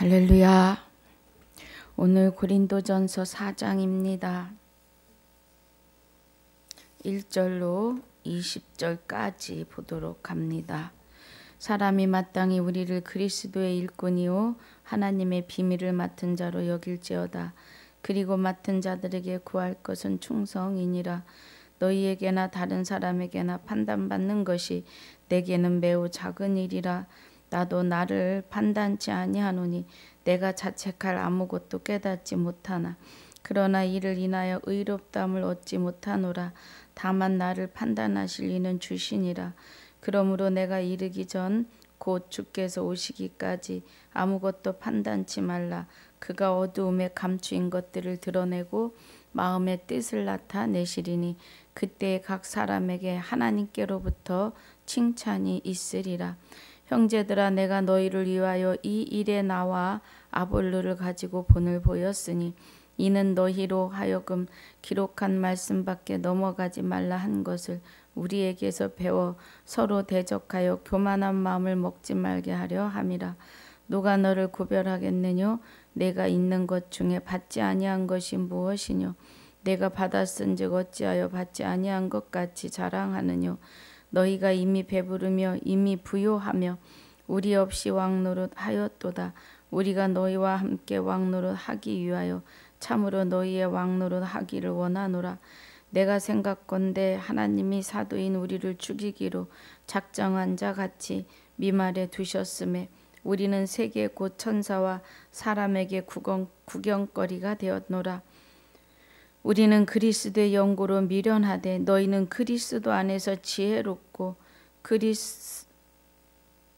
할렐루야. 오늘 고린도전서 4장입니다. 1절로 20절까지 보도록 합니다. 사람이 마땅히 우리를 그리스도의 일꾼이요 하나님의 비밀을 맡은 자로 여길지어다. 그리고 맡은 자들에게 구할 것은 충성이니라. 너희에게나 다른 사람에게나 판단받는 것이 내게는 매우 작은 일이라. 나도 나를 판단치 아니하노니 내가 자책할 아무것도 깨닫지 못하나 그러나 이를 인하여 의롭다함을 얻지 못하노라. 다만 나를 판단하실 이는 주시니라. 그러므로 내가 이르기 전 곧 주께서 오시기까지 아무것도 판단치 말라. 그가 어두움에 감추인 것들을 드러내고 마음의 뜻을 나타내시리니 그때에 각 사람에게 하나님께로부터 칭찬이 있으리라. 형제들아, 내가 너희를 위하여 이 일에 나와 아볼로를 가지고 본을 보였으니 이는 너희로 하여금 기록한 말씀밖에 넘어가지 말라 한 것을 우리에게서 배워 서로 대적하여 교만한 마음을 먹지 말게 하려 함이라. 누가 너를 구별하겠느뇨? 내가 있는 것 중에 받지 아니한 것이 무엇이뇨? 내가 받았은즉 어찌하여 받지 아니한 것 같이 자랑하느뇨? 너희가 이미 배부르며 이미 부요하며 우리 없이 왕노릇 하였도다. 우리가 너희와 함께 왕노릇 하기 위하여 참으로 너희의 왕노릇 하기를 원하노라. 내가 생각건대 하나님이 사도인 우리를 죽이기로 작정한 자 같이 미말에 두셨음에 우리는 세계 곧 천사와 사람에게 구경거리가 되었노라. 우리는 그리스도의 영고로 미련하되 너희는 그리스도 안에서 지혜롭고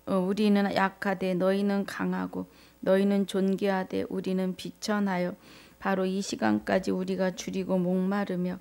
우리는 약하되 너희는 강하고 너희는 존귀하되 우리는 비천하여 바로 이 시간까지 우리가 줄이고 목마르며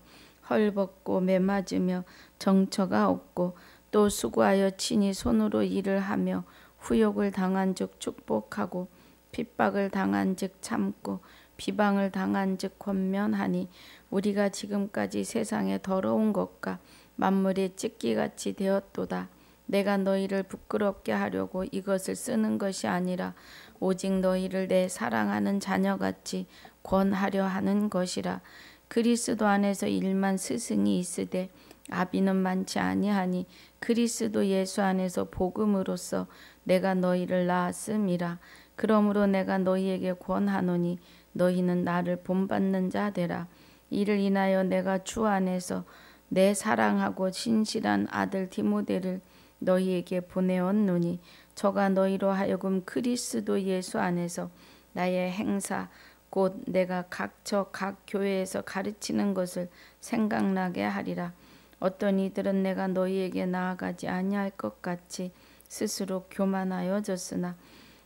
헐벗고 매맞으며 정처가 없고 또 수고하여 친히 손으로 일을 하며 후욕을 당한즉 축복하고 핍박을 당한즉 참고 비방을 당한즉 권면하니 우리가 지금까지 세상의 더러운 것과 만물의 찢기같이 되었도다. 내가 너희를 부끄럽게 하려고 이것을 쓰는 것이 아니라 오직 너희를 내 사랑하는 자녀같이 권하려 하는 것이라. 그리스도 안에서 일만 스승이 있으되 아비는 많지 아니하니 그리스도 예수 안에서 복음으로써 내가 너희를 낳았음이라. 그러므로 내가 너희에게 권하노니 너희는 나를 본받는 자 되라. 이를 인하여 내가 주 안에서 내 사랑하고 신실한 아들 디모데를 너희에게 보내었노니 저가 너희로 하여금 그리스도 예수 안에서 나의 행사 곧 내가 각처 각 교회에서 가르치는 것을 생각나게 하리라. 어떤 이들은 내가 너희에게 나아가지 아니할 것 같이 스스로 교만하여졌으나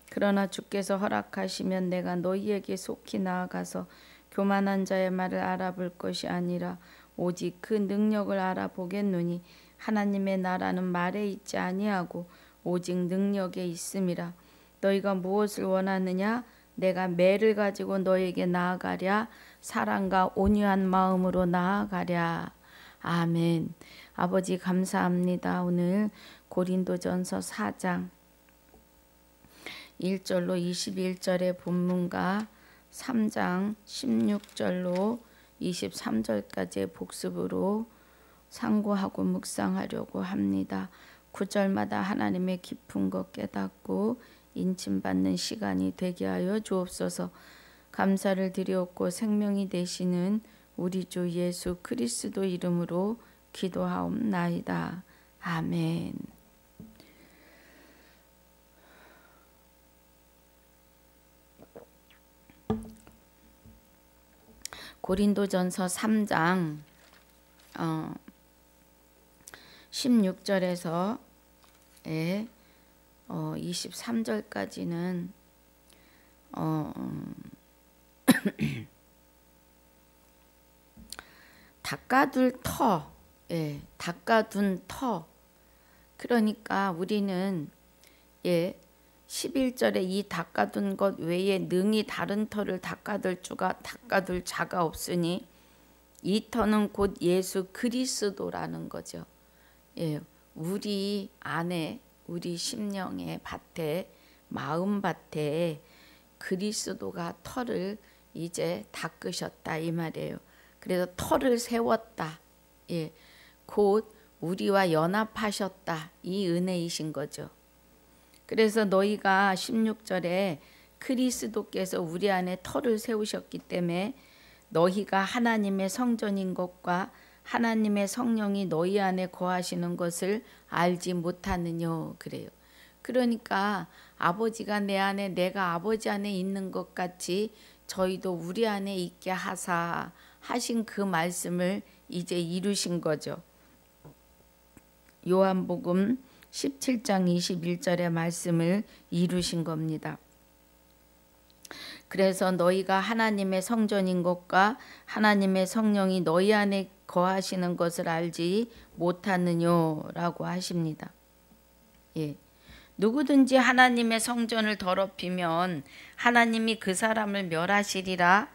그러나 주께서 허락하시면 내가 너희에게 속히 나아가서 교만한 자의 말을 알아볼 것이 아니라 오직 그 능력을 알아보겠노니 하나님의 나라는 말에 있지 아니하고 오직 능력에 있음이라. 너희가 무엇을 원하느냐? 내가 매를 가지고 너에게 나아가랴. 사랑과 온유한 마음으로 나아가랴. 아멘. 아버지 감사합니다. 오늘 고린도전서 4장 1절로 21절의 본문과 3장 16절로 23절까지의 복습으로 상고하고 묵상하려고 합니다. 9절마다 하나님의 깊은 것 깨닫고 인침받는 시간이 되게 하여 주옵소서. 감사를 드리옵고 생명이 되시는 우리 주 예수 그리스도 이름으로 기도하옵나이다. 아멘. 고린도전서 3장 16절에서 23절까지는 닦아둘 터, 닦아둔 터. 그러니까 우리는 11절에 이 닦아둔 것 외에 능히 다른 터를 닦아둘 자가 없으니 이 터는 곧 예수 그리스도라는 거죠. 우리 안에 우리 심령의 밭에 마음밭에 그리스도가 터를 이제 닦으셨다 이 말이에요. 그래서 터를 세웠다. 예, 곧 우리와 연합하셨다. 이 은혜이신 거죠. 그래서 너희가 16절에 그리스도께서 우리 안에 터를 세우셨기 때문에 너희가 하나님의 성전인 것과 하나님의 성령이 너희 안에 거하시는 것을 알지 못하느뇨 그래요. 그러니까 아버지가 내 안에 내가 아버지 안에 있는 것 같이 저희도 우리 안에 있게 하사 하신 그 말씀을 이제 이루신 거죠. 요한복음 17장 21절의 말씀을 이루신 겁니다. 그래서 너희가 하나님의 성전인 것과 하나님의 성령이 너희 안에 거하시는 것을 알지 못하느냐라고 하십니다. 예. 누구든지 하나님의 성전을 더럽히면 하나님이 그 사람을 멸하시리라.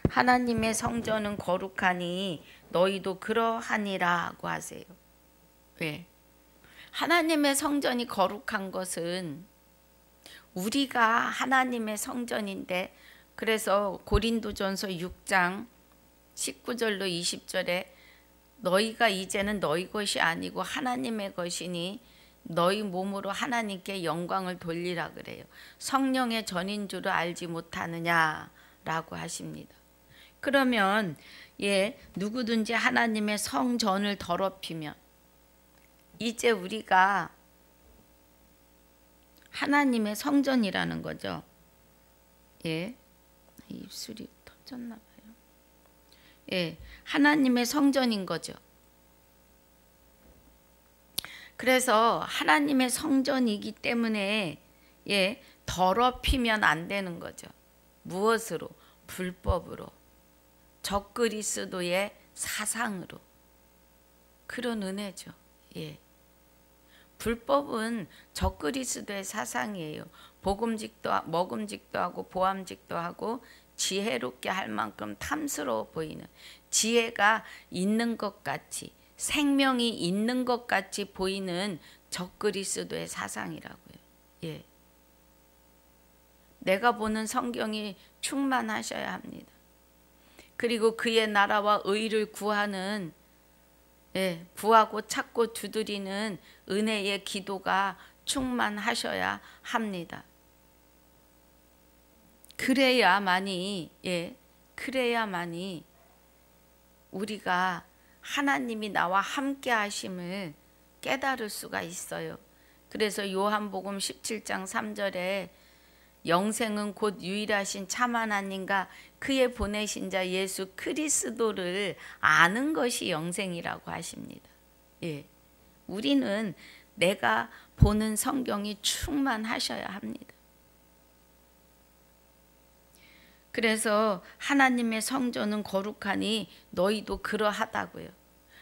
하나님의 성전은 거룩하니 너희도 그러하니라고 하세요. 왜? 하나님의 성전이 거룩한 것은 우리가 하나님의 성전인데, 그래서 고린도전서 6장 19절로 20절에 너희가 이제는 너희 것이 아니고 하나님의 것이니 너희 몸으로 하나님께 영광을 돌리라 그래요. 성령의 전인 줄을 알지 못하느냐라고 하십니다. 그러면 누구든지 하나님의 성전을 더럽히면 이제 우리가 하나님의 성전이라는 거죠. 입술이 터졌나 봐요. 하나님의 성전인 거죠. 그래서 하나님의 성전이기 때문에 더럽히면 안 되는 거죠. 무엇으로? 불법으로, 적그리스도의 사상으로. 그런 은혜죠. 불법은 적그리스도의 사상이에요. 먹음직도 하고 보암직도 하고 지혜롭게 할 만큼 탐스러워 보이는, 지혜가 있는 것 같이, 생명이 있는 것 같이 보이는 적그리스도의 사상이라고요. 내가 보는 성경이 충만하셔야 합니다. 그리고 그의 나라와 의를 구하는, 구하고 찾고 두드리는 은혜의 기도가 충만하셔야 합니다. 그래야만이 우리가 하나님이 나와 함께 하심을 깨달을 수가 있어요. 그래서 요한복음 17장 3절에 영생은 곧 유일하신 참 하나님과 그의 보내신 자 예수 그리스도를 아는 것이 영생이라고 하십니다. 우리는 내가 보는 성경이 충만하셔야 합니다. 그래서 하나님의 성전은 거룩하니 너희도 그러하다고요.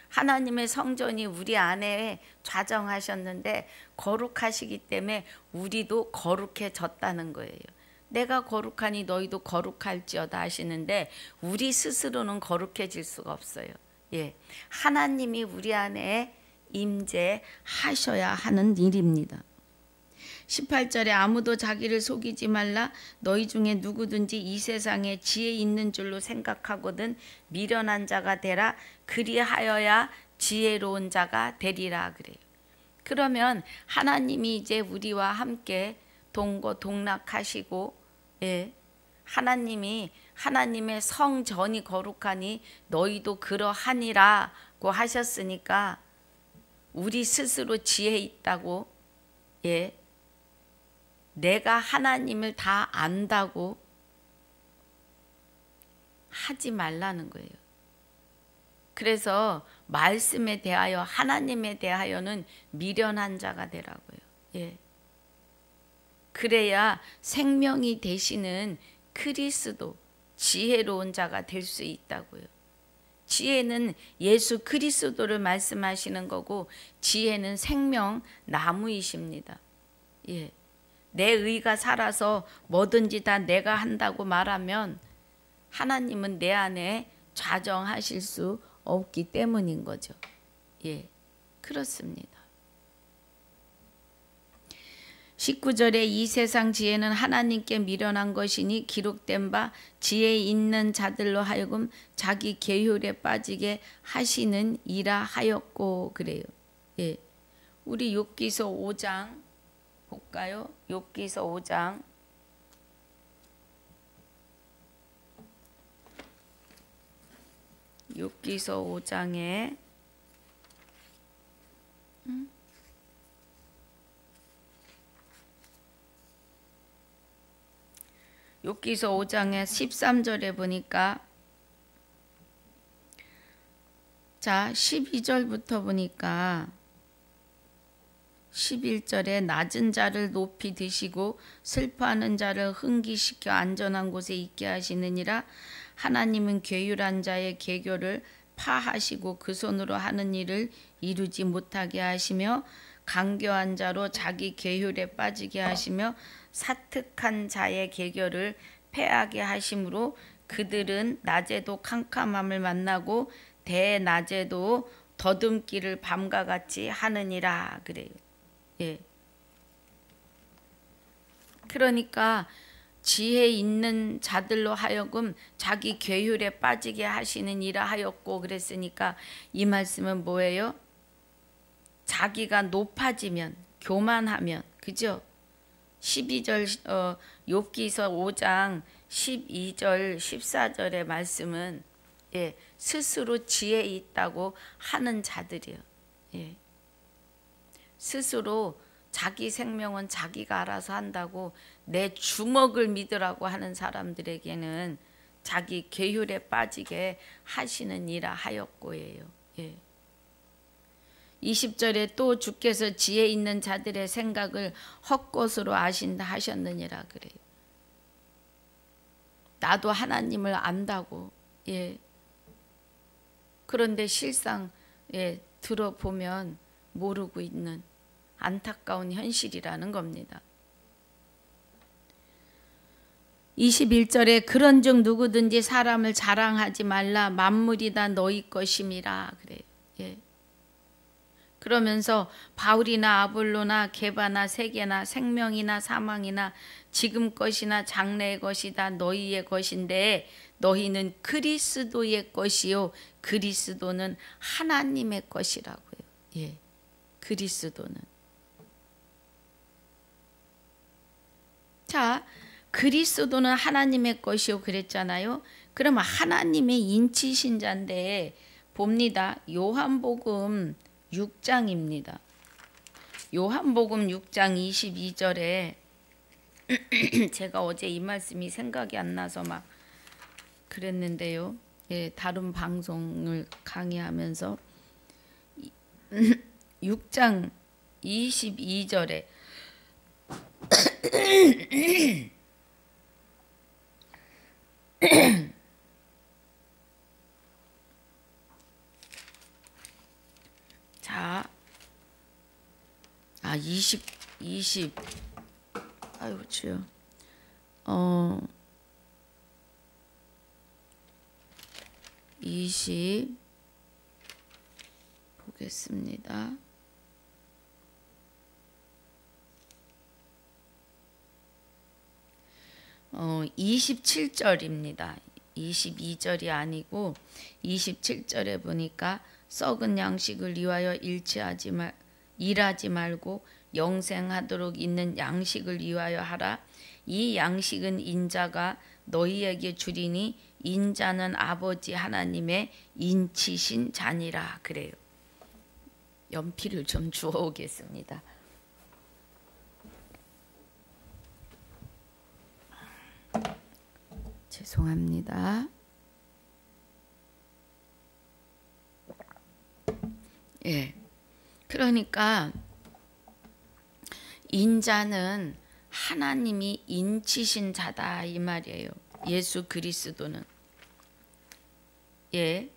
하나님의 성전이 우리 안에 좌정하셨는데 거룩하시기 때문에 우리도 거룩해졌다는 거예요. 내가 거룩하니 너희도 거룩할지어다 하시는데 우리 스스로는 거룩해질 수가 없어요. 하나님이 우리 안에 임재하셔야 하는 일입니다. 18절에 아무도 자기를 속이지 말라. 너희 중에 누구든지 이 세상에 지혜 있는 줄로 생각하거든 미련한 자가 되라. 그리하여야 지혜로운 자가 되리라 그래요. 그러면 하나님이 이제 우리와 함께 동거동락하시고 하나님이 하나님의 성전이 거룩하니 너희도 그러하니라고 하셨으니까 우리 스스로 지혜 있다고 내가 하나님을 다 안다고 하지 말라는 거예요. 그래서 말씀에 대하여 하나님에 대하여는 미련한 자가 되라고요. 그래야 생명이 되시는 그리스도 지혜로운 자가 될 수 있다고요. 지혜는 예수 그리스도를 말씀하시는 거고 지혜는 생명 나무이십니다. 내 의가 살아서 뭐든지 다 내가 한다고 말하면 하나님은 내 안에 좌정하실 수 없기 때문인 거죠. 그렇습니다. 19절에 이 세상 지혜는 하나님께 미련한 것이니 기록된 바 지혜 있는 자들로 하여금 자기 계율에 빠지게 하시는 이라 하였고 그래요. 예. 우리 욥기서 5장 볼까요? 욥기서 5장 욥기서 5장에 욥기서 5장의 13절에 보니까 자 12절부터 보니까 11절에 낮은 자를 높이 드시고 슬퍼하는 자를 흥기시켜 안전한 곳에 있게 하시느니라. 하나님은 괴율한 자의 계교를 파하시고 그 손으로 하는 일을 이루지 못하게 하시며 강교한 자로 자기 계율에 빠지게 하시며 사특한 자의 계교를 패하게 하심으로 그들은 낮에도 캄캄함을 만나고 대낮에도 더듬기를 밤과 같이 하느니라 그래요. 예. 그러니까 지혜 있는 자들로 하여금 자기 계율에 빠지게 하시는 이라 하였고 그랬으니까 이 말씀은 뭐예요? 자기가 높아지면 교만하면 그죠? 12절 욥기서 5장 12절 14절의 말씀은 예, 스스로 지혜 있다고 하는 자들이요. 예. 스스로 자기 생명은 자기가 알아서 한다고 내 주먹을 믿으라고 하는 사람들에게는 자기 계율에 빠지게 하시는 이라 하였고예요. 예. 20절에 또 주께서 지혜 있는 자들의 생각을 헛것으로 아신다 하셨느니라 그래요. 나도 하나님을 안다고. 예. 그런데 실상 예, 들어보면 모르고 있는 안타까운 현실이라는 겁니다. 21절에 그런즉 누구든지 사람을 자랑하지 말라 만물이 다 너희 것임이라 그래요. 예. 그러면서 바울이나 아볼로나 게바나 세계나 생명이나 사망이나 지금 것이나 장래의 것이 다 너희의 것인데 너희는 그리스도의 것이요 그리스도는 하나님의 것이라고요. 예, 그리스도는. 자, 그리스도는 하나님의 것이요 그랬잖아요. 그러면 하나님의 인치신 자인데 봅니다. 요한복음 6장입니다. 요한복음 6장 22절에 제가 어제 이 말씀이 생각이 안 나서 막 그랬는데요. 예, 다른 방송을 강의하면서 6장 22절에 자, 20 아이고 주여. 20 보겠습니다. 27절입니다. 22절이 아니고 27절에 보니까 썩은 양식을 위하여 일하지 말고 영생하도록 있는 양식을 위하여 하라. 이 양식은 인자가 너희에게 주리니 인자는 아버지 하나님의 인치신 자니라 그래요. 연필을 좀 주워 오겠습니다. 죄송합니다. 예. 그러니까 인자는 하나님이 인치신 자다 이 말이에요. 예수 그리스도는. 예.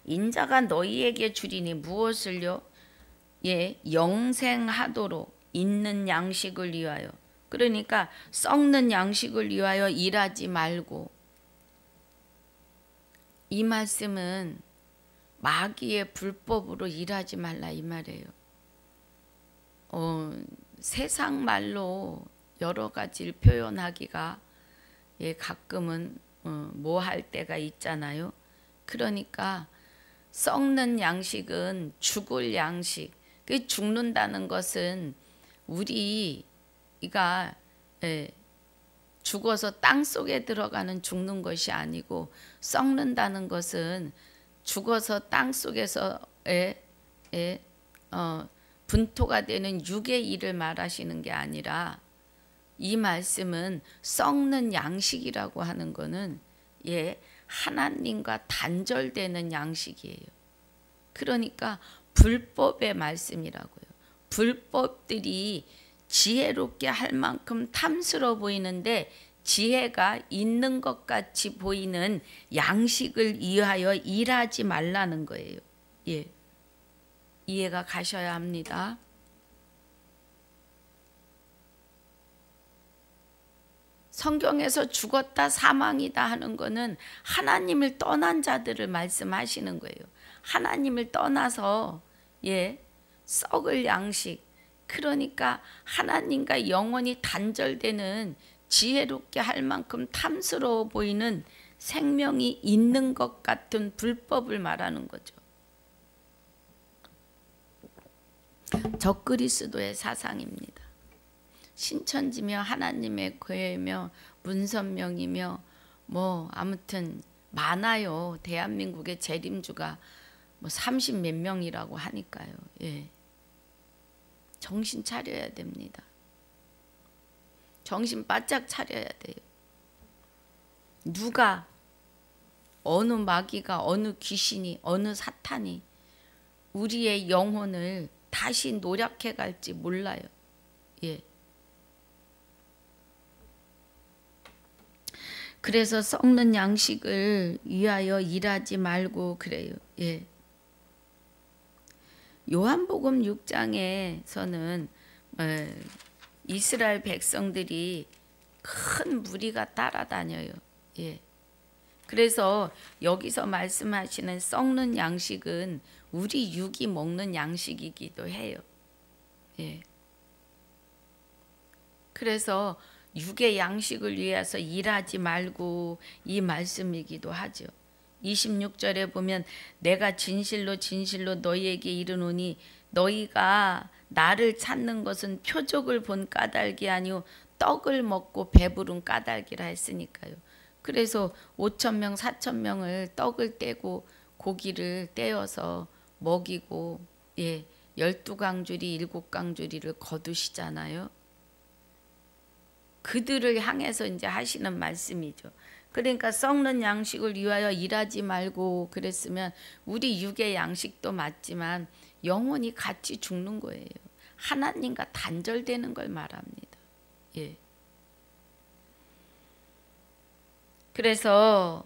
인자가 너희에게 주리니 무엇을요? 예, 영생하도록 있는 양식을 위하여. 그러니까 썩는 양식을 위하여 일하지 말고. 이 말씀은 마귀의 불법으로 일하지 말라 이 말이에요. 세상 말로 여러 가지를 표현하기가 가끔은 뭐 할 때가 있잖아요. 그러니까 썩는 양식은 죽을 양식. 그 죽는다는 것은 우리가 죽어서 땅 속에 들어가는 죽는 것이 아니고, 썩는다는 것은 죽어서 땅 속에서 분토가 되는 육의 일을 말하시는 게 아니라, 이 말씀은 썩는 양식이라고 하는 거는 하나님과 단절되는 양식이에요. 그러니까 불법의 말씀이라고요. 불법들이 지혜롭게 할 만큼 탐스러워 보이는데 지혜가 있는 것 같이 보이는 양식을 위하여 일하지 말라는 거예요. 이해가 가셔야 합니다. 성경에서 죽었다 사망이다 하는 거는 하나님을 떠난 자들을 말씀하시는 거예요. 하나님을 떠나서 썩을 양식, 그러니까 하나님과 영원히 단절되는 지혜롭게 할 만큼 탐스러워 보이는 생명이 있는 것 같은 불법을 말하는 거죠. 적그리스도의 사상입니다. 신천지며 하나님의 교회며 문선명이며 뭐 아무튼 많아요. 대한민국의 재림주가 뭐 30 몇 명이라고 하니까요. 정신 차려야 됩니다. 정신 바짝 차려야 돼요. 누가, 어느 마귀가, 어느 귀신이, 어느 사탄이 우리의 영혼을 다시 노략해 갈지 몰라요. 그래서 썩는 양식을 위하여 일하지 말고 그래요. 요한복음 6장에서는 이스라엘 백성들이 큰 무리가 따라다녀요. 그래서 여기서 말씀하시는 썩는 양식은 우리 육이 먹는 양식이기도 해요. 그래서 육의 양식을 위해서 일하지 말고 이 말씀이기도 하죠. 26절에 보면 내가 진실로 진실로 너희에게 이르노니 너희가 나를 찾는 것은 표적을 본 까닭이 아니요 떡을 먹고 배부른 까닭이라 했으니까요. 그래서 5,000명 4,000명을 떡을 떼고 고기를 떼어서 먹이고 12강줄이 7강줄이를 거두시잖아요. 그들을 향해서 이제 하시는 말씀이죠. 그러니까 썩는 양식을 위하여 일하지 말고 그랬으면 우리 육의 양식도 맞지만 영혼이 같이 죽는 거예요. 하나님과 단절되는 걸 말합니다. 그래서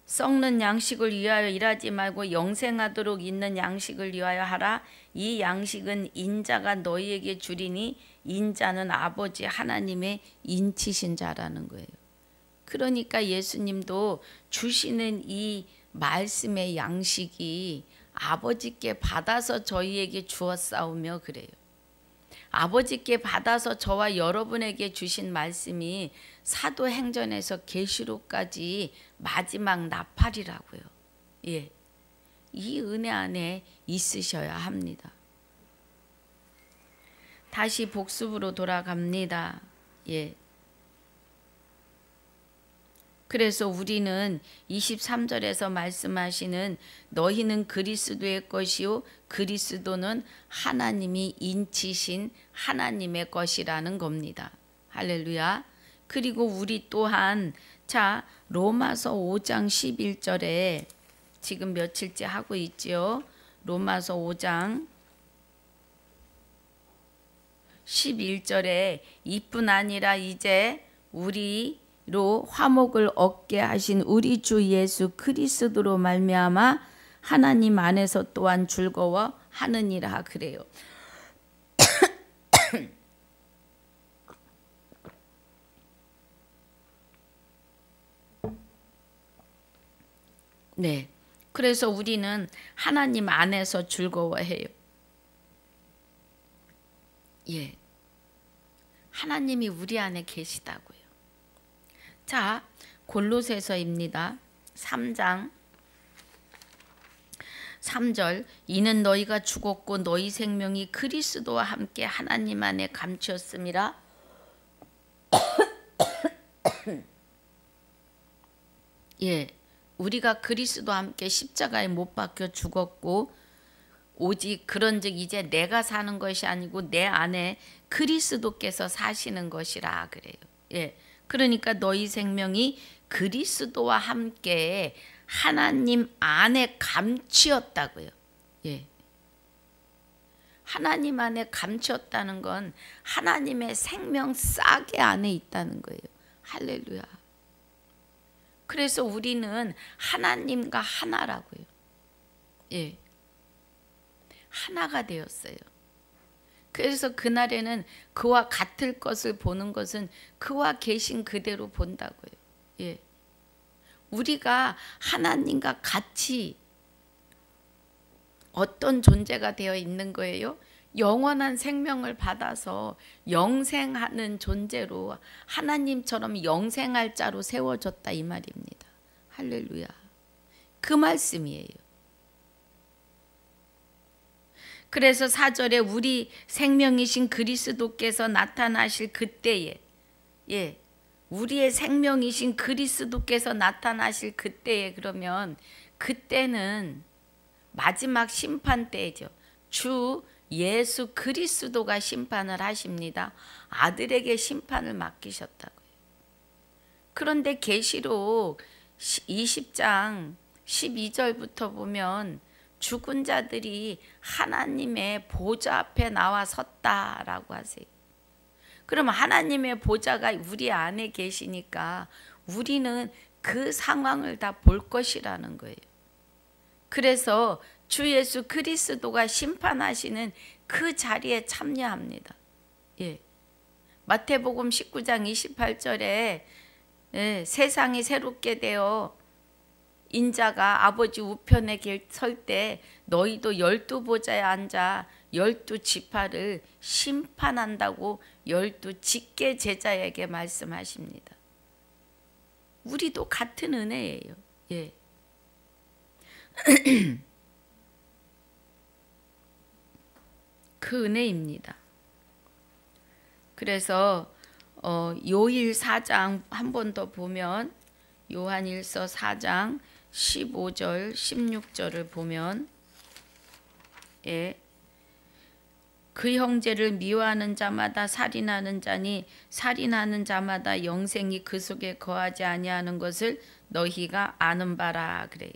썩는 양식을 위하여 일하지 말고 영생하도록 있는 양식을 위하여 하라. 이 양식은 인자가 너희에게 주리니 인자는 아버지 하나님의 인치신 자라는 거예요. 그러니까 예수님도 주시는 이 말씀의 양식이 아버지께 받아서 저희에게 주었사오며 그래요. 아버지께 받아서 저와 여러분에게 주신 말씀이 사도행전에서 계시록까지 마지막 나팔이라고요. 이 은혜 안에 있으셔야 합니다. 다시 복습으로 돌아갑니다. 그래서 우리는 23절에서 말씀하시는 너희는 그리스도의 것이요 그리스도는 하나님이 인치신 하나님의 것이라는 겁니다. 할렐루야. 그리고 우리 또한 자 로마서 5장 11절에 지금 며칠째 하고 있죠. 로마서 5장 11절에 이뿐 아니라 이제 우리로 화목을 얻게 하신 우리 주 예수 그리스도로 말미암아 하나님 안에서 또한 즐거워하느니라 그래요. 네, 그래서 우리는 하나님 안에서 즐거워해요. 예. 하나님이 우리 안에 계시다고요. 자, 골로새서입니다. 3장 3절. 이는 너희가 죽었고 너희 생명이 그리스도와 함께 하나님 안에 감추었음이라. 예, 우리가 그리스도와 함께 십자가에 못 박혀 죽었고 오직 그런즉 이제 내가 사는 것이 아니고 내 안에 그리스도께서 사시는 것이라 그래요. 예, 그러니까 너희 생명이 그리스도와 함께 하나님 안에 감추었다고요. 예, 하나님 안에 감추었다는 건 하나님의 생명 싹의 안에 있다는 거예요. 할렐루야. 그래서 우리는 하나님과 하나라고요. 예, 하나가 되었어요. 그래서 그날에는 그와 같을 것을 보는 것은 그와 계신 그대로 본다고요. 예, 우리가 하나님과 같이 어떤 존재가 되어 있는 거예요? 영원한 생명을 받아서 영생하는 존재로 하나님처럼 영생할 자로 세워졌다 이 말입니다. 할렐루야. 그 말씀이에요. 그래서 4절에 우리 생명이신 그리스도께서 나타나실 그때에, 예, 우리의 생명이신 그리스도께서 나타나실 그때에, 그러면 그때는 마지막 심판 때죠. 주 예수 그리스도가 심판을 하십니다. 아들에게 심판을 맡기셨다고요. 그런데 계시록 20장 12절부터 보면 죽은 자들이 하나님의 보좌 앞에 나와 섰다라고 하세요. 그러면 하나님의 보좌가 우리 안에 계시니까 우리는 그 상황을 다 볼 것이라는 거예요. 그래서 주 예수 그리스도가 심판하시는 그 자리에 참여합니다. 예. 마태복음 19장 28절에 예, 세상이 새롭게 되어 인자가 아버지 우편에 설 때 너희도 12보좌에 앉아 12지파를 심판한다고 12직계 제자에게 말씀하십니다. 우리도 같은 은혜예요. 예. 그 은혜입니다. 그래서 요일 4장 한 번 더 보면 요한일서 4장 15절 16절을 보면 예, 그 형제를 미워하는 자마다 살인하는 자니 살인하는 자마다 영생이 그 속에 거하지 아니하는 것을 너희가 아는 바라 그래요.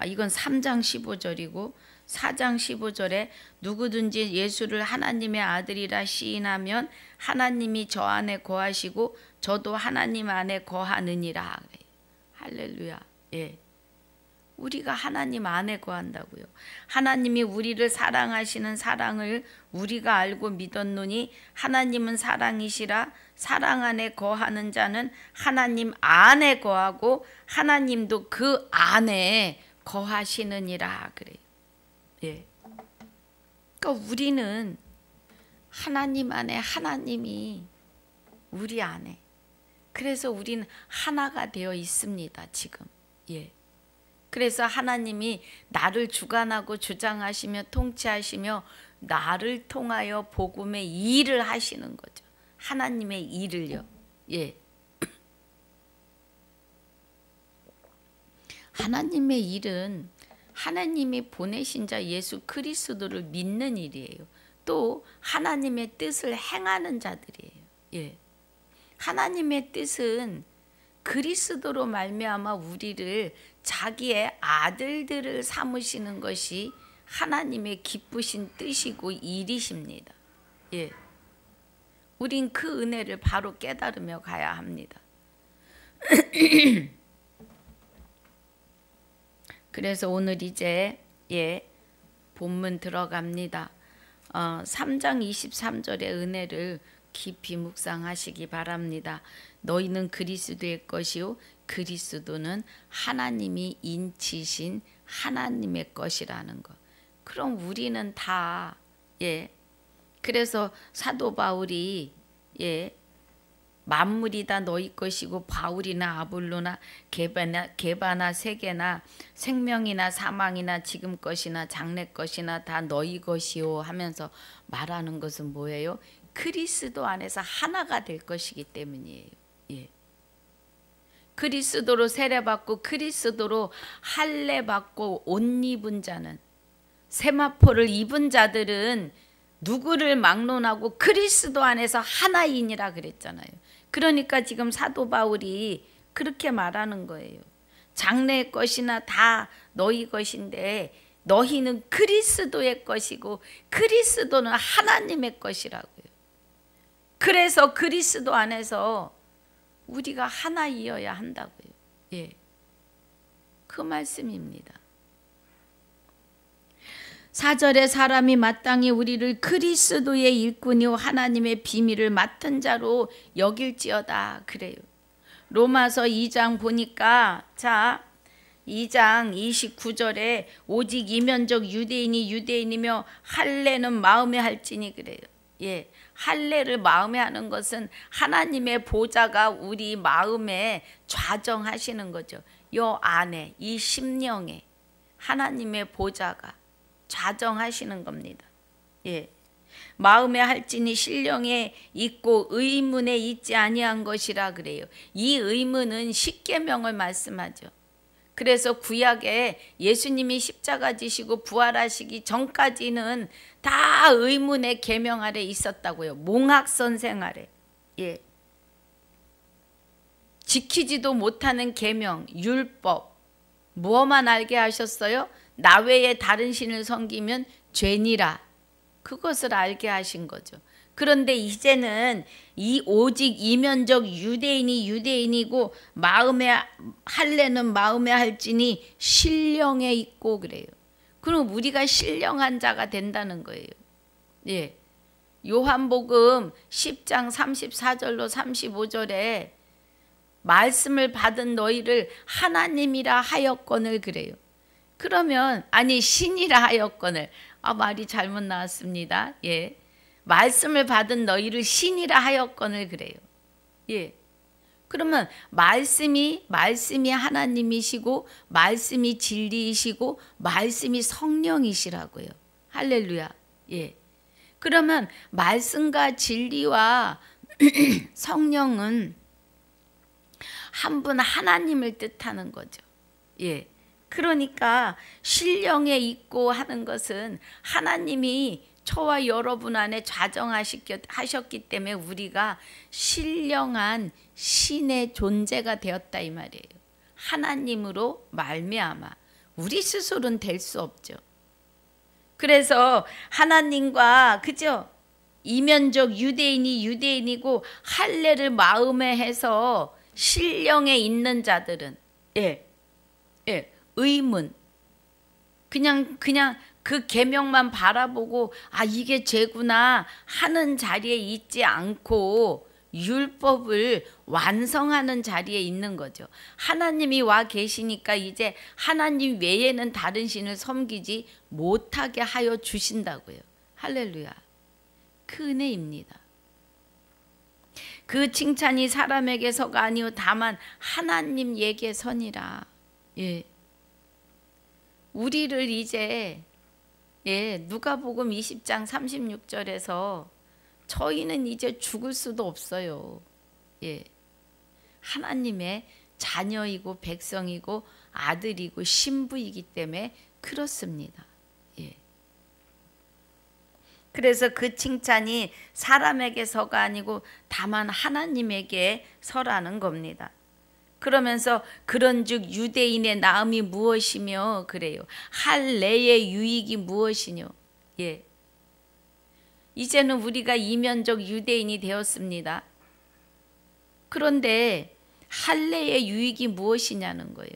이건 3장 15절이고 4장 15절에 누구든지 예수를 하나님의 아들이라 시인하면 하나님이 저 안에 거하시고 저도 하나님 안에 거하느니라 그래요. 할렐루야. 예. 우리가 하나님 안에 거한다고요. 하나님이 우리를 사랑하시는 사랑을 우리가 알고 믿었노니 하나님은 사랑이시라. 사랑 안에 거하는 자는 하나님 안에 거하고 하나님도 그 안에 거하시느니라 그래요. 예. 그러니까 우리는 하나님 안에 하나님이 우리 안에. 그래서 우리는 하나가 되어 있습니다. 지금. 예. 그래서 하나님이 나를 주관하고 주장하시며 통치하시며 나를 통하여 복음의 일을 하시는 거죠. 하나님의 일을요. 예. 하나님의 일은 하나님이 보내신 자 예수 그리스도를 믿는 일이에요. 또 하나님의 뜻을 행하는 자들이에요. 예. 하나님의 뜻은 그리스도로 말미암아 우리를 자기의 아들들을 삼으시는 것이 하나님의 기쁘신 뜻이고 일이십니다. 예. 우린 그 은혜를 바로 깨달으며 가야 합니다. 그래서 오늘 이제 본문 들어갑니다. 3장 23절의 은혜를 깊이 묵상하시기 바랍니다. 너희는 그리스도의 것이요 그리스도는 하나님이 인치신 하나님의 것이라는 것. 그럼 우리는 다 그래서 사도 바울이 만물이 다 너희 것이고 바울이나 아볼로나 게바나 세게나 생명이나 사망이나 지금 것이나 장래 것이나 다 너희 것이요 하면서 말하는 것은 뭐예요? 그리스도 안에서 하나가 될 것이기 때문이에요. 그리스도로 세례받고 그리스도로 할례받고 옷 입은 자는, 세마포를 입은 자들은 누구를 막론하고 그리스도 안에서 하나이니라 그랬잖아요. 그러니까 지금 사도 바울이 그렇게 말하는 거예요. 장래의 것이나 다 너희 것인데 너희는 그리스도의 것이고 그리스도는 하나님의 것이라고요. 그래서 그리스도 안에서 우리가 하나이어야 한다고요. 그 말씀입니다. 4절에 사람이 마땅히 우리를 그리스도의 일꾼이요 하나님의 비밀을 맡은 자로 여길지어다 그래요. 로마서 2장 보니까 2장 29절에 오직 이면적 유대인이 유대인이며 할례는 마음에 할지니 그래요. 할례를 마음에 하는 것은 하나님의 보좌가 우리 마음에 좌정하시는 거죠. 요 안에 이 심령에 하나님의 보좌가 좌정하시는 겁니다. 마음에 할지니 신령에 있고 의문에 있지 아니한 것이라 그래요. 이 의문은 십계명을 말씀하죠. 그래서 구약에 예수님이 십자가 지시고 부활하시기 전까지는 다 의문의 계명 아래 있었다고요. 몽학선생 아래. 지키지도 못하는 계명, 율법. 무엇만 알게 하셨어요? 나 외에 다른 신을 섬기면 죄니라. 그것을 알게 하신 거죠. 그런데 이제는 이 오직 이면적 유대인이 유대인이고 마음에 할례는 마음에 할지니 신령에 있고 그래요. 그럼 우리가 신령한 자가 된다는 거예요. 요한복음 10장 34절로 35절에 말씀을 받은 너희를 하나님이라 하였거늘 그래요. 그러면 신이라 하였거늘. 말이 잘못 나왔습니다. 말씀을 받은 너희를 신이라 하였거늘 그래요. 그러면 말씀이 하나님이시고 말씀이 진리이시고 말씀이 성령이시라고요. 할렐루야. 그러면 말씀과 진리와 성령은 한 분 하나님을 뜻하는 거죠. 그러니까 신령에 있고 하는 것은 하나님이 저와 여러분 안에 좌정하셨기 때문에 우리가 신령한 신의 존재가 되었다 이 말이에요. 하나님으로 말미암아 우리 스스로는 될 수 없죠. 그래서 하나님과 그죠? 이면적 유대인이 유대인이고 할례를 마음에 해서 신령에 있는 자들은 의문 그냥 그 계명만 바라보고 이게 죄구나 하는 자리에 있지 않고 율법을 완성하는 자리에 있는 거죠. 하나님이 와 계시니까 이제 하나님 외에는 다른 신을 섬기지 못하게 하여 주신다고요. 할렐루야. 그 은혜입니다. 그 칭찬이 사람에게서가 아니요 다만 하나님에게서니라. 우리를 이제 누가복음 20장 36절에서 저희는 이제 죽을 수도 없어요. 하나님의 자녀이고 백성이고 아들이고 신부이기 때문에 그렇습니다. 그래서 그 칭찬이 사람에게서가 아니고 다만 하나님에게서라는 겁니다. 그러면서 그런즉 유대인의 나음이 무엇이며 그래요. 할례의 유익이 무엇이뇨. 이제는 우리가 이면적 유대인이 되었습니다. 그런데 할례의 유익이 무엇이냐는 거예요.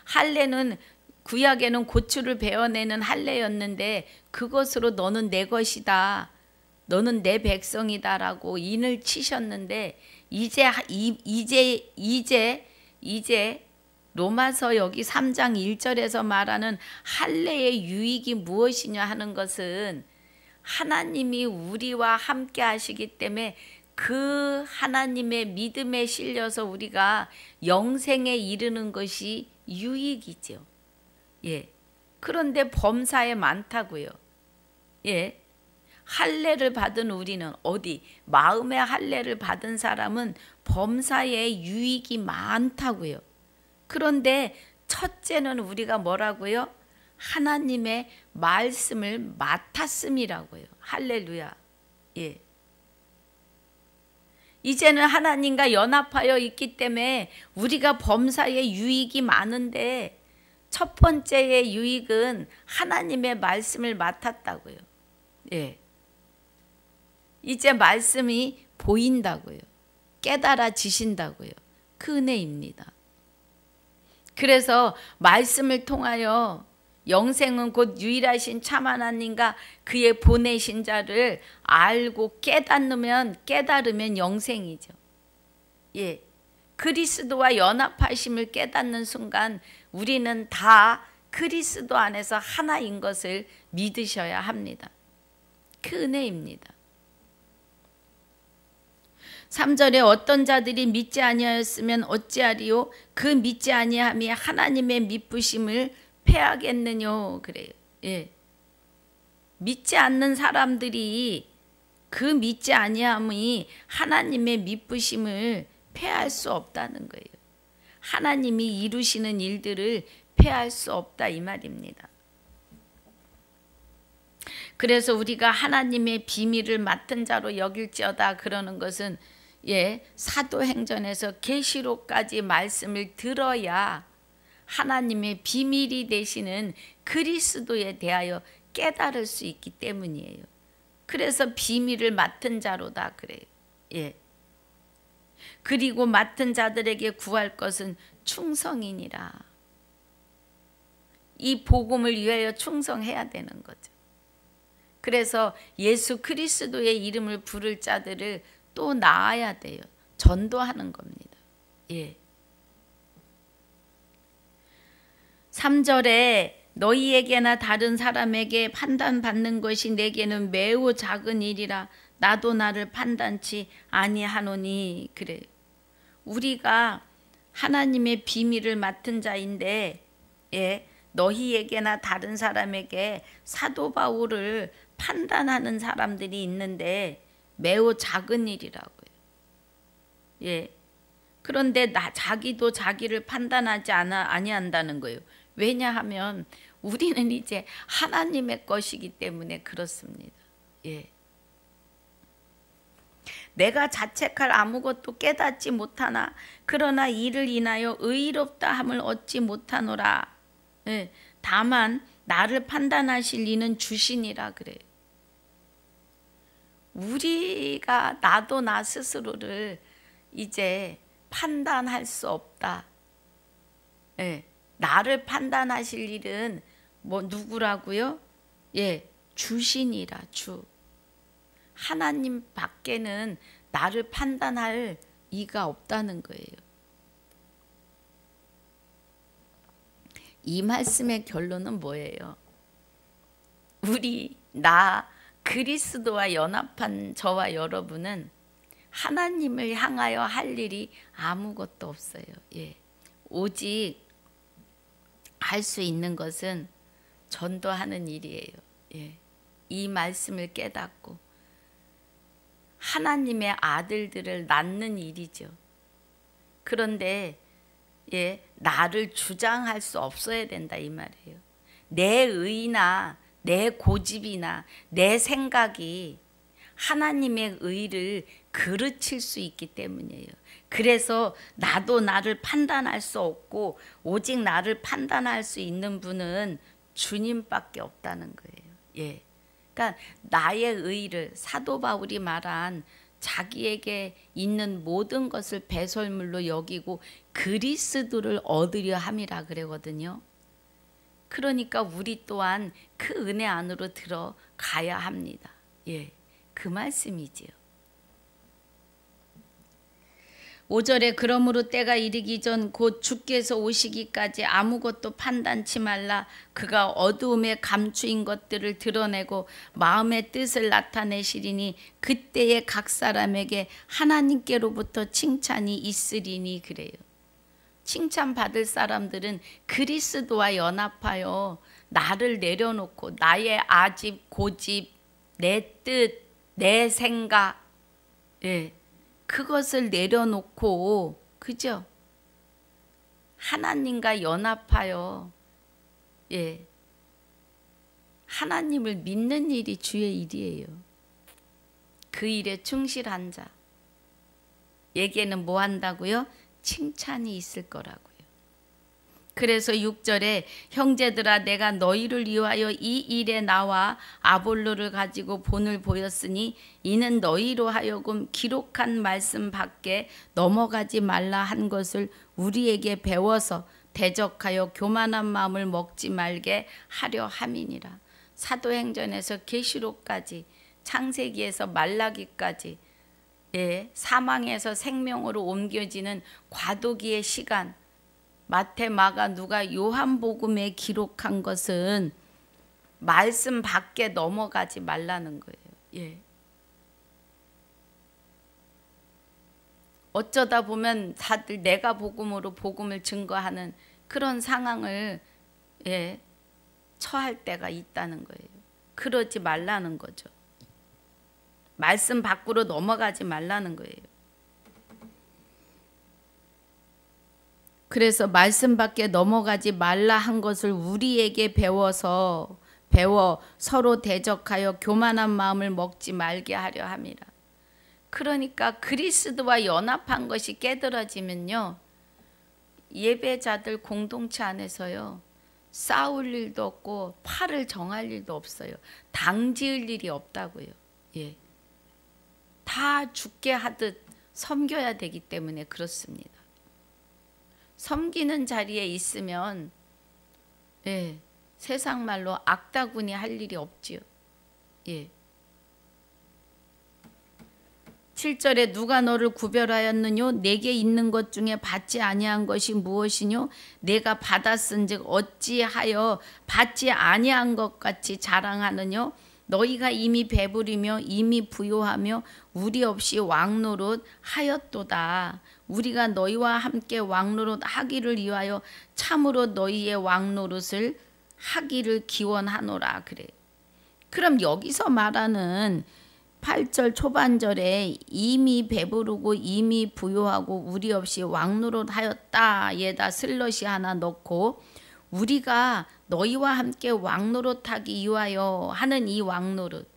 할례는 구약에는 고추를 베어내는 할례였는데 그것으로 너는 내 것이다. 너는 내 백성이다라고 인을 치셨는데 이제 이제 로마서 여기 3장 1절에서 말하는 할례의 유익이 무엇이냐 하는 것은 하나님이 우리와 함께 하시기 때문에 그 하나님의 믿음에 실려서 우리가 영생에 이르는 것이 유익이죠. 예. 그런데 범사에 많다고요. 예. 할례를 받은 우리는 어디 마음의 할례를 받은 사람은 범사에 유익이 많다고요. 그런데 첫째는 우리가 뭐라고요? 하나님의 말씀을 맡았음이라고요. 할렐루야. 예. 이제는 하나님과 연합하여 있기 때문에 우리가 범사에 유익이 많은데 첫 번째의 유익은 하나님의 말씀을 맡았다고요. 예. 이제 말씀이 보인다고요. 깨달아지신다고요. 그 은혜입니다. 그래서 말씀을 통하여 영생은 곧 유일하신 참 하나님과 그의 보내신 자를 알고 깨달으면 영생이죠. 예. 그리스도와 연합하심을 깨닫는 순간 우리는 다 그리스도 안에서 하나인 것을 믿으셔야 합니다. 그 은혜입니다. 3절에 어떤 자들이 믿지 아니하였으면 어찌하리요? 그 믿지 아니함이 하나님의 미쁘심을 패하겠느뇨 그래요. 예. 믿지 않는 사람들이 그 믿지 아니함이 하나님의 미쁘심을 패할 수 없다는 거예요. 하나님이 이루시는 일들을 패할 수 없다 이 말입니다. 그래서 우리가 하나님의 비밀을 맡은 자로 여길지어다 그러는 것은 사도행전에서 계시록까지 말씀을 들어야 하나님의 비밀이 되시는 그리스도에 대하여 깨달을 수 있기 때문이에요. 그래서 비밀을 맡은 자로다 그래요. 예. 그리고 맡은 자들에게 구할 것은 충성이니라. 이 복음을 위하여 충성해야 되는 거죠. 그래서 예수 그리스도의 이름을 부를 자들을 또 낳아야 돼요. 전도하는 겁니다. 예. 3절에 너희에게나 다른 사람에게 판단받는 것이 내게는 매우 작은 일이라 나도 나를 판단치 아니하노니 그래요. 우리가 하나님의 비밀을 맡은 자인데 너희에게나 다른 사람에게 사도 바울을 판단하는 사람들이 있는데 매우 작은 일이라고요. 예. 그런데 자기도 자기를 판단하지 아니한다는 거예요. 왜냐하면 우리는 이제 하나님의 것이기 때문에 그렇습니다. 예. 내가 자책할 아무것도 깨닫지 못하나 그러나 이를 인하여 의롭다 함을 얻지 못하노라. 예. 다만 나를 판단하실 이는 주시니라 그래요. 우리가 나도 나 스스로를 이제 판단할 수 없다. 예. 나를 판단하실 일은 누구라고요? 주시니라 주. 하나님 밖에는 나를 판단할 이가 없다는 거예요. 이 말씀의 결론은 뭐예요? 그리스도와 연합한 저와 여러분은 하나님을 향하여 할 일이 아무것도 없어요. 예. 오직 할 수 있는 것은 전도하는 일이에요. 예. 이 말씀을 깨닫고 하나님의 아들들을 낳는 일이죠. 그런데 나를 주장할 수 없어야 된다 이 말이에요. 내 의나 내 고집이나 내 생각이 하나님의 의를 그르칠 수 있기 때문이에요. 그래서 나도 나를 판단할 수 없고 오직 나를 판단할 수 있는 분은 주님밖에 없다는 거예요. 예. 그러니까 나의 의를 사도 바울이 말한 자기에게 있는 모든 것을 배설물로 여기고 그리스도를 얻으려 함이라 그러거든요. 그러니까 우리 또한 그 은혜 안으로 들어가야 합니다. 예, 그 말씀이지요. 5절에 그러므로 때가 이르기 전 곧 주께서 오시기까지 아무것도 판단치 말라. 그가 어두움에 감추인 것들을 드러내고 마음의 뜻을 나타내시리니 그때에 각 사람에게 하나님께로부터 칭찬이 있으리니. 그래요. 칭찬받을 사람들은 그리스도와 연합하여 나를 내려놓고 나의 아집, 고집, 내 뜻, 내 생각, 그것을 내려놓고, 그죠? 하나님과 연합하여, 하나님을 믿는 일이 주의 일이에요. 그 일에 충실한 자. 에게는 뭐 한다고요? 칭찬이 있을 거라고요. 그래서 6절에 형제들아 내가 너희를 위하여 이 일에 나와 아볼로를 가지고 본을 보였으니 이는 너희로 하여금 기록한 말씀 밖에 넘어가지 말라 한 것을 우리에게 배워서 대적하여 교만한 마음을 먹지 말게 하려 함이니라. 사도행전에서 계시록까지, 창세기에서 말라기까지, 사망에서 생명으로 옮겨지는 과도기의 시간, 마태, 마가, 누가, 요한복음에 기록한 것은 말씀 밖에 넘어가지 말라는 거예요. 어쩌다 보면 다들 내가 복음으로 복음을 증거하는 그런 상황을 처할 때가 있다는 거예요. 그러지 말라는 거죠. 말씀 밖으로 넘어가지 말라는 거예요. 그래서 말씀 밖에 넘어가지 말라 한 것을 우리에게 배워 서로 대적하여 교만한 마음을 먹지 말게 하려 함이라. 그러니까 그리스도와 연합한 것이 깨달아지면요, 예배자들 공동체 안에서요 싸울 일도 없고 팔을 정할 일도 없어요. 당 지을 일이 없다고요. 다 죽게 하듯 섬겨야 되기 때문에 그렇습니다. 섬기는 자리에 있으면 세상 말로 악다구니 할 일이 없지요. 7절에 누가 너를 구별하였느뇨? 내게 있는 것 중에 받지 아니한 것이 무엇이뇨? 내가 받았은즉 어찌하여 받지 아니한 것 같이 자랑하느뇨? 너희가 이미 배부리며 이미 부요하며 우리 없이 왕노릇 하였도다. 우리가 너희와 함께 왕노릇 하기를 위하여 참으로 너희의 왕노릇을 하기를 기원하노라. 그래. 그럼 여기서 말하는 8절 초반절에 이미 배부르고 이미 부요하고 우리 없이 왕노릇 하였다 에다 슬러시 하나 넣고 우리가 너희와 함께 왕노릇하기 위하여 하는 이 왕노릇,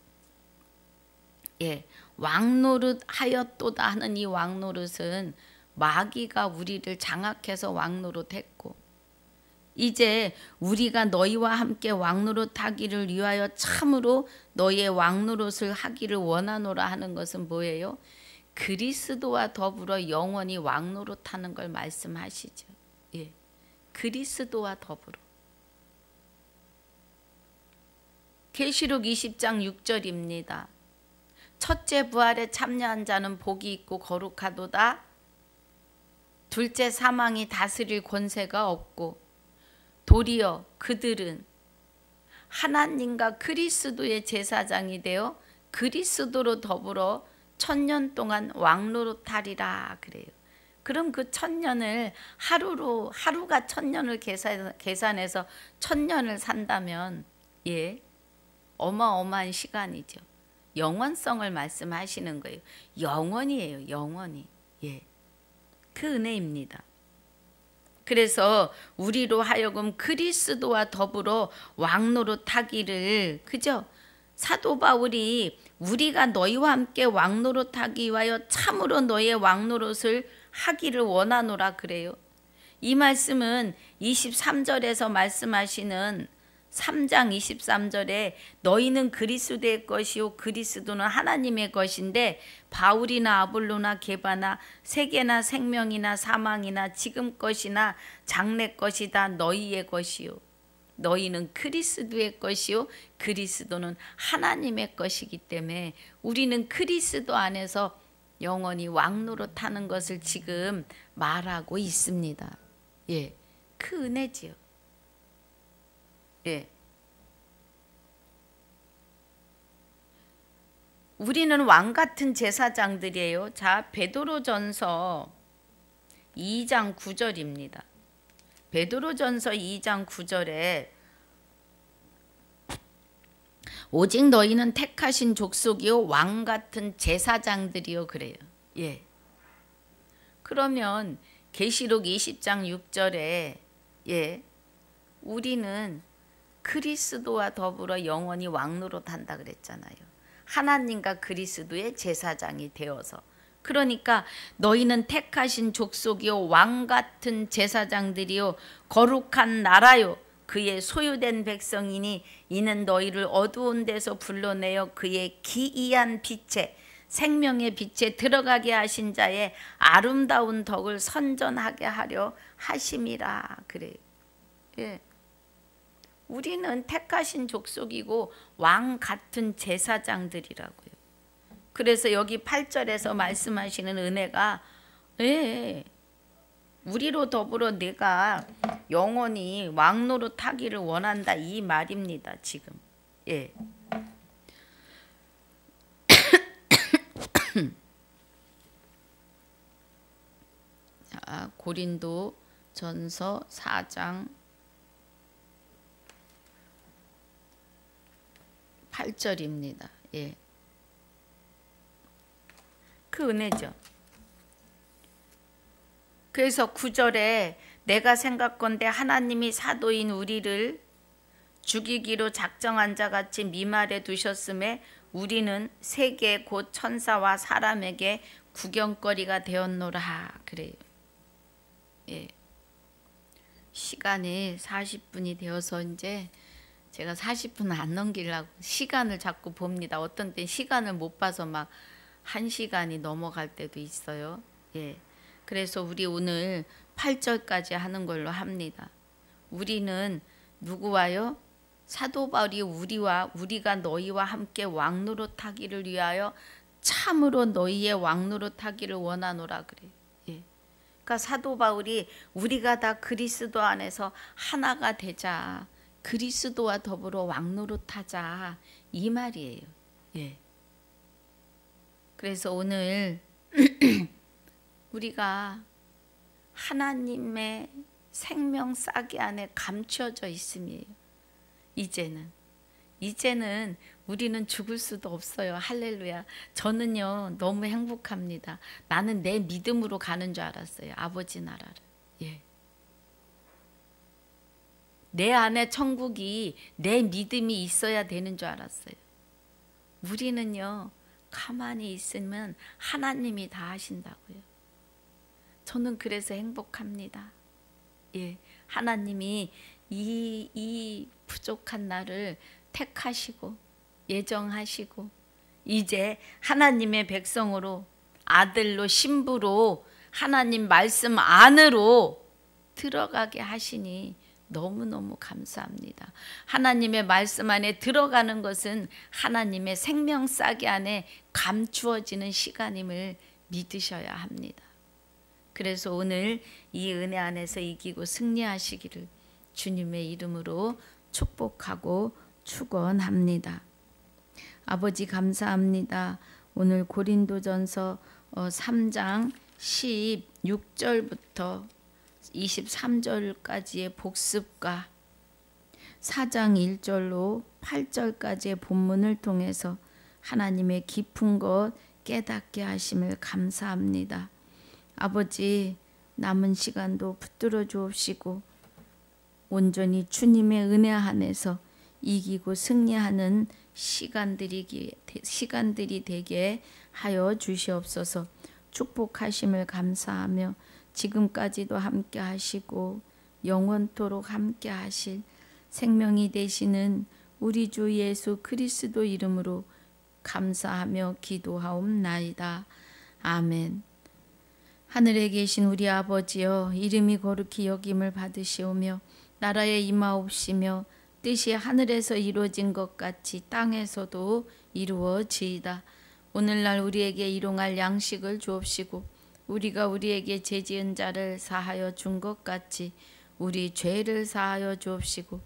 왕노릇 하였도다 하는 이 왕노릇은 마귀가 우리를 장악해서 왕노릇했고, 이제 우리가 너희와 함께 왕노릇하기를 위하여 참으로 너희의 왕노릇을 하기를 원하노라 하는 것은 뭐예요? 그리스도와 더불어 영원히 왕노릇하는 걸 말씀하시죠. 그리스도와 더불어. 계시록 20장 6절입니다. 첫째 부활에 참여한 자는 복이 있고 거룩하도다. 둘째 사망이 다스릴 권세가 없고 도리어 그들은 하나님과 그리스도의 제사장이 되어 그리스도로 더불어 1000년 동안 왕노릇하리라 그래요. 그럼 그 1000년을 하루가 1000년을 계산해서 1000년을 산다면 어마어마한 시간이죠. 영원성을 말씀하시는 거예요. 영원이에요. 영원히. 그 은혜입니다. 그래서 우리로 하여금 그리스도와 더불어 왕노릇하기를, 그죠? 사도 바울이 우리가 너희와 함께 왕노릇하기 위하여 참으로 너희의 왕노릇을 하기를 원하노라 그래요. 이 말씀은 23절에서 말씀하시는 3장 23절에 너희는 그리스도의 것이요 그리스도는 하나님의 것인데 바울이나 아볼로나 게바나 세계나 생명이나 사망이나 지금 것이나 장래 것이 다 너희의 것이요 너희는 그리스도의 것이요 그리스도는 하나님의 것이기 때문에 우리는 그리스도 안에서 영원히 왕노릇하는 것을 지금 말하고 있습니다. 예, 그 은혜지요. 예, 우리는 왕 같은 제사장들이에요. 자, 베드로전서 2장 9절입니다. 베드로전서 2장 9절에 오직 너희는 택하신 족속이요 왕 같은 제사장들이요 그래요. 예. 그러면 계시록 20장 6절에 예, 우리는 그리스도와 더불어 영원히 왕노릇한다 그랬잖아요. 하나님과 그리스도의 제사장이 되어서. 그러니까 너희는 택하신 족속이요 왕 같은 제사장들이요 거룩한 나라요 그의 소유된 백성이니 이는 너희를 어두운 데서 불러내어 그의 기이한 빛에 생명의 빛에 들어가게 하신 자의 아름다운 덕을 선전하게 하려 하심이라 그래요. 예. 우리는 택하신 족속이고 왕 같은 제사장들이라고요. 그래서 여기 8절에서 말씀하시는 은혜가 예, 우리로 더불어 내가 영원히 왕노릇하기를 원한다 이 말입니다. 지금. 예. 자, 고린도 전서 4장 8절입니다. 예. 그 은혜죠. 그래서 9절에 내가 생각건대 하나님이 사도인 우리를 죽이기로 작정한 자같이 미말에 두셨음에 우리는 세계 곧 천사와 사람에게 구경거리가 되었노라 그래요. 예. 시간이 40분이 되어서 이제 제가 40분을 안 넘기려고 시간을 자꾸 봅니다. 어떤 때 시간을 못 봐서 막 1시간이 넘어갈 때도 있어요. 예. 그래서 우리 오늘 8절까지 하는 걸로 합니다. 우리는 누구와요? 사도 바울이 우리가 너희와 함께 왕노릇하기를 위하여 참으로 너희의 왕노릇하기를 원하노라 그래요. 예. 그러니까 사도 바울이 우리가 다 그리스도 안에서 하나가 되자. 그리스도와 더불어 왕노릇하자 이 말이에요. 예. 그래서 오늘 우리가 하나님의 생명 싹이 안에 감춰져 있음이에요. 이제는 우리는 죽을 수도 없어요. 할렐루야. 저는요 너무 행복합니다. 나는 내 믿음으로 가는 줄 알았어요. 아버지 나라를. 예. 내 안에 천국이 내 믿음이 있어야 되는 줄 알았어요. 우리는요 가만히 있으면 하나님이 다 하신다고요. 저는 그래서 행복합니다. 예, 하나님이 이 부족한 나를 택하시고 예정하시고 이제 하나님의 백성으로 아들로 신부로 하나님 말씀 안으로 들어가게 하시니 너무너무 감사합니다. 하나님의 말씀 안에 들어가는 것은 하나님의 생명 싹이 안에 감추어지는 시간임을 믿으셔야 합니다. 그래서 오늘 이 은혜 안에서 이기고 승리하시기를 주님의 이름으로 축복하고 축원합니다. 아버지 감사합니다. 오늘 고린도전서 3장 16절부터 23절까지의 복습과 4장 1절로 8절까지의 본문을 통해서 하나님의 깊은 것 깨닫게 하심을 감사합니다. 아버지 남은 시간도 붙들어 주옵시고 온전히 주님의 은혜 안에서 이기고 승리하는 시간들이 되게 하여 주시옵소서. 축복하심을 감사하며 지금까지도 함께 하시고 영원토록 함께 하실 생명이 되시는 우리 주 예수 그리스도 이름으로 감사하며 기도하옵나이다. 아멘. 하늘에 계신 우리 아버지여 이름이 거룩히 여김을 받으시오며 나라에 임하옵시며 뜻이 하늘에서 이루어진 것 같이 땅에서도 이루어지이다. 오늘날 우리에게 일용할 양식을 주옵시고 우리가 우리에게 죄지은 자를 사하여 준 것 같이 우리 죄를 사하여 주옵시고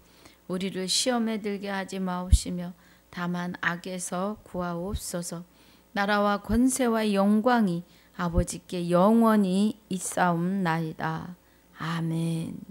우리를 시험에 들게 하지 마옵시며 다만 악에서 구하옵소서. 나라와 권세와 영광이 아버지께 영원히 있사옵나이다. 아멘.